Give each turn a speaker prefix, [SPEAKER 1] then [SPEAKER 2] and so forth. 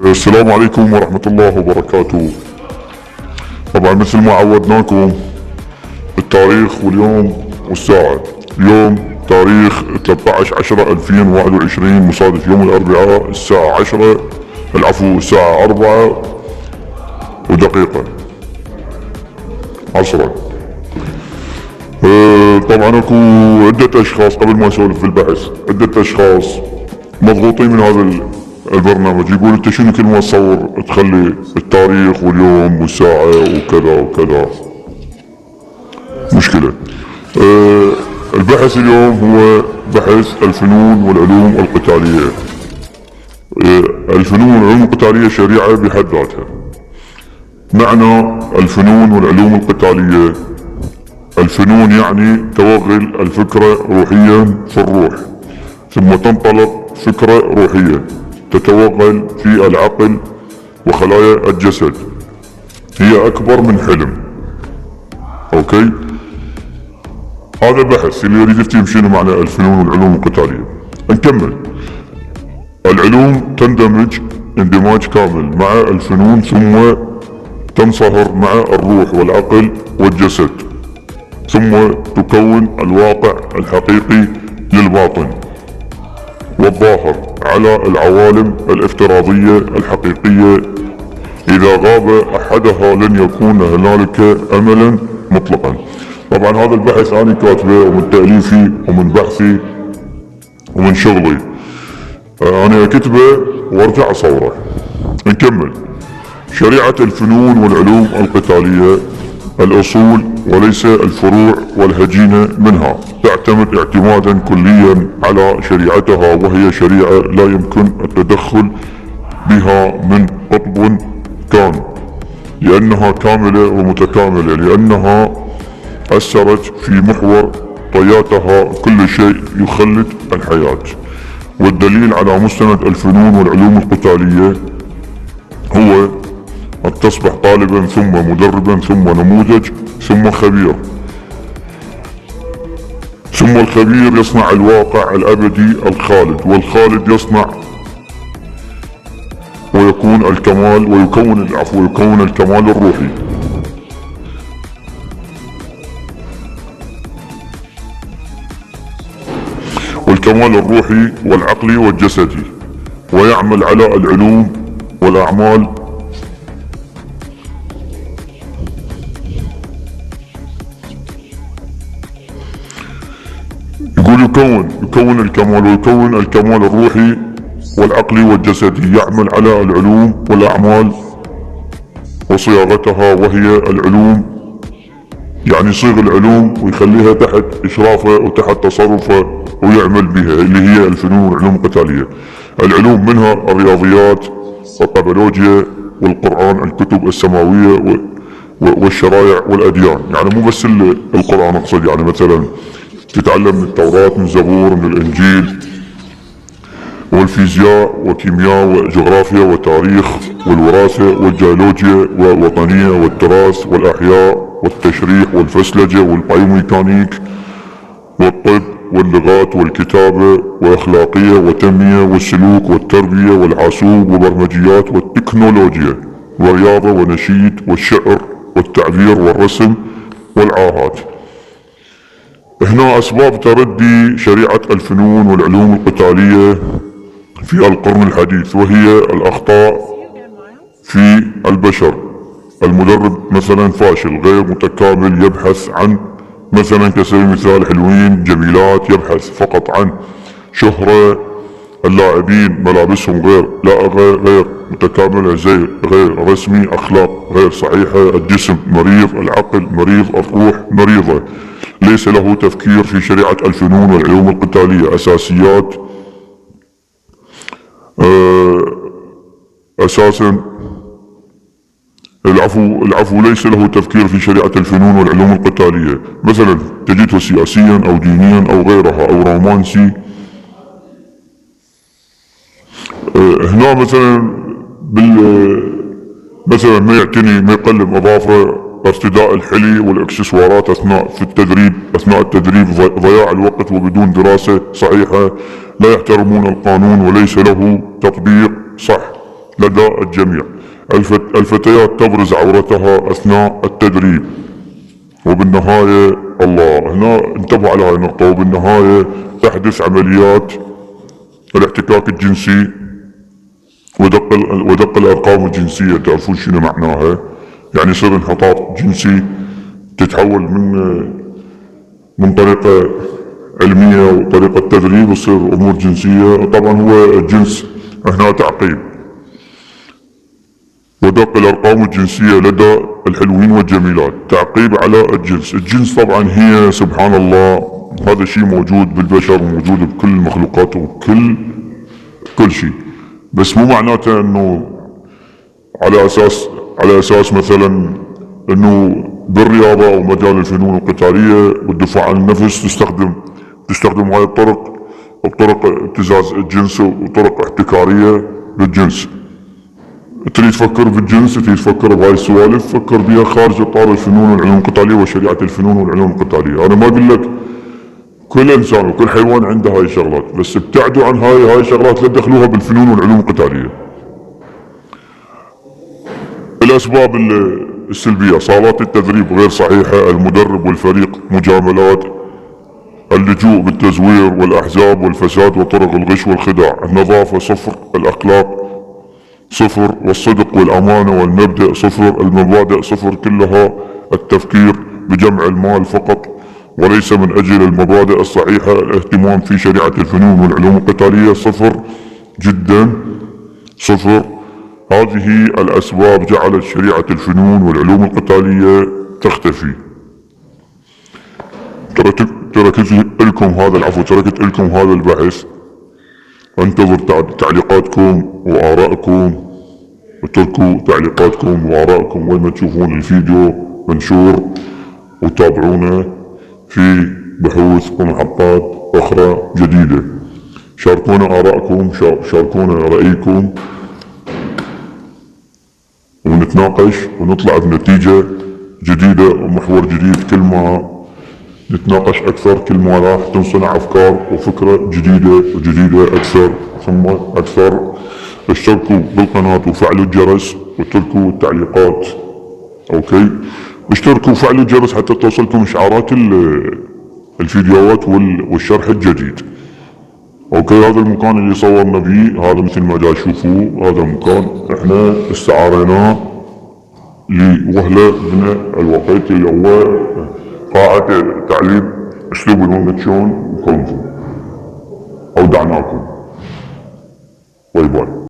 [SPEAKER 1] السلام عليكم ورحمة الله وبركاته. طبعا مثل ما عودناكم التاريخ واليوم والساعة. اليوم تاريخ 13/10/2021 مصادف يوم الأربعاء الساعة 10 الساعة 4:01 عصرا. طبعا اكو عدة اشخاص قبل ما اسولف في البحث، عدة اشخاص مضغوطين من هذا البرنامج، يقول انت شنو كل ما تصور تخلي التاريخ واليوم والساعة وكذا وكذا. مشكلة. البحث اليوم هو بحث الفنون والعلوم القتالية. الفنون والعلوم القتالية شريعة بحد ذاتها. معنى الفنون والعلوم القتالية: الفنون يعني توغل الفكرة روحيا في الروح، ثم تنطلق فكرة روحية تتوغل في العقل وخلايا الجسد، هي أكبر من حلم. أوكي، هذا بحث اللي يريد يفتهم شنو معنى الفنون والعلوم القتالية. نكمل. العلوم تندمج اندماج كامل مع الفنون ثم تنصهر مع الروح والعقل والجسد، ثم تكون الواقع الحقيقي للباطن والظاهر على العوالم الافتراضية الحقيقية. إذا غاب أحدها لن يكون هنالك أملا مطلقا. طبعا هذا البحث أنا كاتبه ومن تأليفي ومن بحثي ومن شغلي. أنا كتبه وارجع أصوره. نكمل. شريعة الفنون والعلوم القتالية الأصول وليس الفروع والهجينة منها، تعتمد اعتمادا كليا على شريعتها، وهي شريعة لا يمكن التدخل بها من قطب كان، لأنها كاملة ومتكاملة، لأنها أثرت في محور طياتها كل شيء يخلد الحياة. والدليل على مستند الفنون والعلوم القتالية هو أن تصبح طالبا ثم مدربا ثم نموذج ثم خبير، ثم الخبير يصنع الواقع الأبدي الخالد، والخالد يصنع ويكون الكمال ويكون الكمال الروحي. والكمال الروحي والعقلي والجسدي، ويعمل على العلوم والأعمال يكون الكمال ويكون الكمال الروحي والعقلي والجسدي، يعمل على العلوم والأعمال وصياغتها، وهي العلوم يعني يصيغ العلوم ويخليها تحت إشرافه وتحت تصرفه ويعمل بها، اللي هي الفنون والعلوم القتالية. العلوم منها الرياضيات والطبولوجيا والقرآن، الكتب السماوية والشرائع والأديان. يعني مو بس القرآن أقصد، يعني مثلا تتعلم من التوراة، من الزبور، من الإنجيل، والفيزياء وكيمياء وجغرافيا وتاريخ والوراثة والجيولوجيا والوطنية والتراث والأحياء والتشريح والفسلجة والبايوميكانيك والطب واللغات والكتابة وأخلاقية وتنمية والسلوك والتربية والحاسوب وبرمجيات والتكنولوجيا ورياضة ونشيد والشعر والتعبير والرسم والعاهات. هنا أسباب تردي شريعة الفنون والعلوم القتالية في القرن الحديث، وهي الأخطاء في البشر. المدرب مثلا فاشل غير متكامل، يبحث عن مثلا كسبيل المثال حلوين جميلات، يبحث فقط عن شهرة. اللاعبين ملابسهم غير متكاملة، زي غير رسمي، أخلاق غير صحيحة، الجسم مريض، العقل مريض، الروح مريضة. ليس له تفكير في شريعة الفنون والعلوم القتالية. أساسيات أساسا العفو ليس له تفكير في شريعة الفنون والعلوم القتالية. مثلا تجده سياسيا أو دينيا أو غيرها أو رومانسي. هنا مثلا ما يعتني، ما يقلم أظافره، ارتداء الحلي والاكسسوارات اثناء التدريب، ضياع الوقت وبدون دراسة صحيحة. لا يحترمون القانون وليس له تطبيق صح. لدى الجميع. الفتيات تبرز عورتها أثناء التدريب، وبالنهاية الله هنا انتبهوا على هاي النقطة، وبالنهاية تحدث عمليات الاحتكاك الجنسي ودق الأرقام الجنسية. تعرفون شنو معناها؟ يعني يصير انحطاط جنسي، تتحول من طريقة علمية وطريقة تدريب يصير أمور جنسية. طبعا هو الجنس هنا تعقيب، ودق الأرقام الجنسية لدى الحلوين والجميلات تعقيب على الجنس. الجنس طبعا هي سبحان الله هذا شيء موجود بالبشر وموجود بكل المخلوقات وكل شيء، بس مو معناته انه على اساس مثلا انه بالرياضة او مجال الفنون القتالية والدفاع عن النفس تستخدم هاي الطرق بطرق ابتزاز الجنس وطرق احتكارية للجنس. تريد تفكر بالجنس، تريد تفكر بهاي السوالف، فكر بيها خارج اطار الفنون والعلوم القتالية وشريعة الفنون والعلوم القتالية. انا ما اقول لك كل انسان وكل حيوان عنده هاي الشغلات، بس ابتعدوا عن هاي الشغلات، لا تدخلوها بالفنون والعلوم القتالية. الاسباب السلبية: صالات التدريب غير صحيحة، المدرب والفريق مجاملات، اللجوء بالتزوير والاحزاب والفساد وطرق الغش والخداع، النظافة صفر، الاخلاق صفر، والصدق والامانة والمبدأ صفر، المبادئ صفر كلها، التفكير بجمع المال فقط وليس من اجل المبادئ الصحيحة، الاهتمام في شريعة الفنون والعلوم القتالية صفر جدا صفر. هذه الاسباب جعلت شريعة الفنون والعلوم القتالية تختفي. تركت لكم هذا البحث، انتظر تعليقاتكم وآرائكم، واتركوا تعليقاتكم وآرائكم وين ما تشوفون الفيديو منشور، وتابعونا في بحوث ومحطات أخرى جديدة. شاركونا آرائكم، شاركونا رأيكم، ونتناقش ونطلع بنتيجة جديدة ومحور جديد. كل ما نتناقش أكثر كل ما راح تنصنع أفكار وفكرة جديدة أكثر ثم أكثر. اشتركوا بالقناة وفعلوا الجرس واتركوا التعليقات. اوكي، اشتركوا وفعلوا الجرس حتى توصلكم اشعارات الفيديوهات والشرح الجديد. اوكي، هذا المكان اللي صورنا بيه، هذا مثل ما دا تشوفوه، هذا المكان احنا استعاريناه لوهلة من الوقت اللي هو قاعة تعليم اسلوب الونغ تشون كونغ فو. اودعناكم، باي باي.